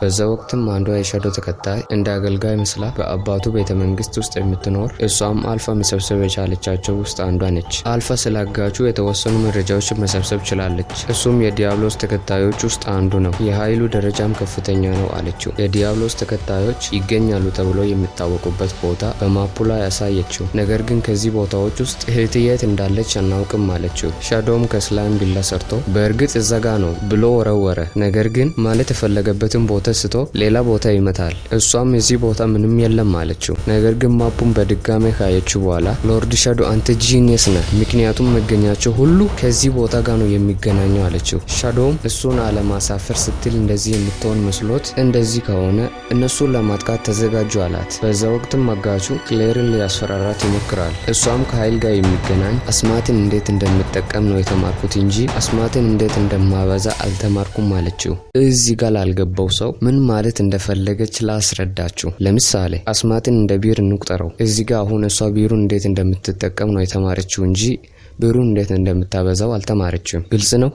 በዛ ወቅትም አንዷ የሻዶ ተከታይ እንደ አገልጋይ መስላ በአባቱ ቤተመንግስት ውስጥ የምትኖር እሷም አልፋ መሰብሰብ የቻለቻቸው ውስጥ አንዷ ነች። አልፋ ስላጋቹ የተወሰኑ መረጃዎችን መሰብሰብ ችላለች። እሱም የዲያብሎስ ተከታዮች ውስጥ አንዱ ነው፣ የኃይሉ ደረጃም ከፍተኛ ነው አለችው። የዲያብሎስ ተከታዮች ይገኛሉ ተብሎ የሚታወቁበት ቦታ በማፑ ላይ ያሳየችው። ነገር ግን ከዚህ ቦታዎች ውስጥ እህት የት እንዳለች አናውቅም አለችው። ሻዶም ከስላይም ቢላ ሰርቶ በእርግጥ እዛጋ ነው ብሎ ወረወረ። ነገር ግን ማለት የፈለገበትን ቦታ ስቶ ሌላ ቦታ ይመታል። እሷም እዚህ ቦታ ምንም የለም አለችው። ነገር ግን ማፑን በድጋሜ ካየችው በኋላ ሎርድ ሻዶ አንተ ጂኒየስ ነህ፣ ምክንያቱም መገኛቸው ሁሉ ከዚህ ቦታ ጋር ነው የሚገናኘው አለችው። ሻዶም እሱን አለማሳፈር ስትል እንደዚህ የምትሆን መስሎት እንደዚህ ከሆነ እነሱን ለማጥቃት ተዘጋጁ አላት። በዛ ወቅትም አጋቹ ክሌርን ሊያስፈራራት ይሞክራል። እሷም ከኃይል ጋር የሚገናኝ አስማትን እንዴት እንደምጠቀም ነው የተማርኩት እንጂ አስማትን እንዴት እንደማበዛ አልተማርኩም አለችው። እዚህ ጋር ላልገባው ሰው ምን ማለት እንደፈለገች ላስረዳችሁ። ለምሳሌ አስማትን እንደ ቢር እንቁጠረው። እዚህ ጋር አሁን እሷ ቢሩን እንዴት እንደምትጠቀም ነው የተማረችው እንጂ ቢሩን እንዴት እንደምታበዛው አልተማረችም። ግልጽ ነው?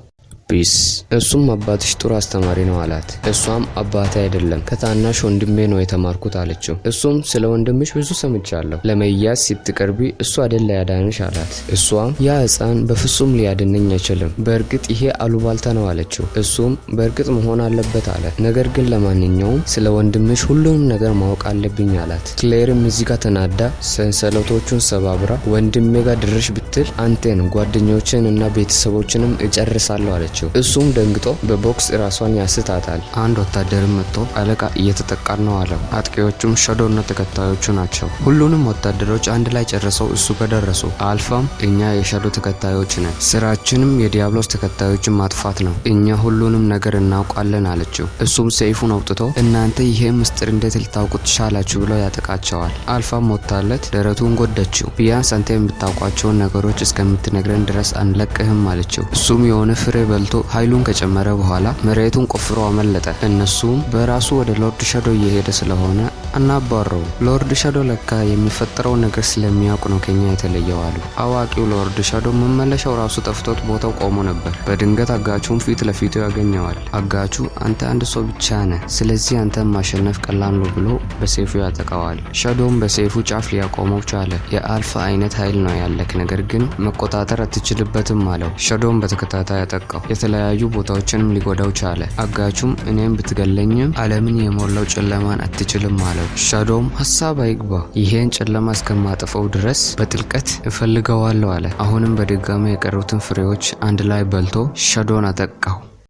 ፒስ። እሱም አባትሽ ጥሩ አስተማሪ ነው አላት። እሷም አባቴ አይደለም ከታናሽ ወንድሜ ነው የተማርኩት አለችው። እሱም ስለ ወንድምሽ ብዙ ሰምቻለሁ፣ ለመያዝ ስትቀርቢ እሱ አይደለ ያዳንሽ አላት። እሷም ያ ሕፃን በፍጹም ሊያድነኝ አይችልም፣ በእርግጥ ይሄ አሉባልታ ነው አለችው። እሱም በእርግጥ መሆን አለበት አለ። ነገር ግን ለማንኛውም ስለ ወንድምሽ ሁሉንም ነገር ማወቅ አለብኝ አላት። ክሌርም እዚህ ጋር ተናዳ ሰንሰለቶቹን ሰባብራ ወንድሜ ጋር ድርሽ ብትል አንተን ጓደኞችን እና ቤተሰቦችንም እጨርሳለሁ አለችው። እሱም ደንግጦ በቦክስ ራሷን ያስታታል። አንድ ወታደርም መጥቶ አለቃ እየተጠቃን ነው አለው። አጥቂዎቹም ሻዶና ተከታዮቹ ናቸው። ሁሉንም ወታደሮች አንድ ላይ ጨርሰው እሱ ጋር ደረሱ። አልፋም እኛ የሻዶ ተከታዮች ነን፣ ስራችንም የዲያብሎስ ተከታዮችን ማጥፋት ነው፣ እኛ ሁሉንም ነገር እናውቃለን አለችው። እሱም ሰይፉን አውጥቶ እናንተ ይሄ ምስጢር እንዴት ልታውቁት ቻላችሁ ብሎ ያጠቃቸዋል። አልፋም ወጣለት ደረቱን ጎደችው። ቢያንስ አንተ የምታውቋቸውን ነገሮች እስከምትነግረን ድረስ አንለቅህም አለችው። እሱም የሆነ ፍሬ በልቶ ኃይሉን ከጨመረ በኋላ መሬቱን ቆፍሮ አመለጠ። እነሱም በራሱ ወደ ሎርድ ሻዶ እየሄደ ስለሆነ አናባረው። ሎርድ ሻዶ ለካ የሚፈጠረው ነገር ስለሚያውቅ ነው ከኛ የተለየው አሉ። አዋቂው ሎርድ ሻዶ መመለሻው ራሱ ጠፍቶት ቦታው ቆሞ ነበር። በድንገት አጋቹን ፊት ለፊቱ ያገኘዋል። አጋቹ አንተ አንድ ሰው ብቻ ነህ፣ ስለዚህ አንተ ማሸነፍ ቀላል ነው ብሎ በሰይፉ ያጠቃዋል። ሻዶም በሰይፉ ጫፍ ሊያቆመው ቻለ። የአልፋ አይነት ኃይል ነው ያለክ፣ ነገር ግን መቆጣጠር አትችልበትም አለው። ሻዶም በተከታታይ ያጠቃው። የተለያዩ ቦታዎችንም ሊጎዳው ቻለ። አጋቹም እኔም ብትገለኝም ዓለምን የሞላው ጨለማን አትችልም አለው። ሻዶም ሐሳብ አይግባ፣ ይሄን ጨለማ እስከማጠፈው ድረስ በጥልቀት እፈልገዋለሁ አለ። አሁንም በድጋሚ የቀሩትን ፍሬዎች አንድ ላይ በልቶ ሻዶን አጠቃው።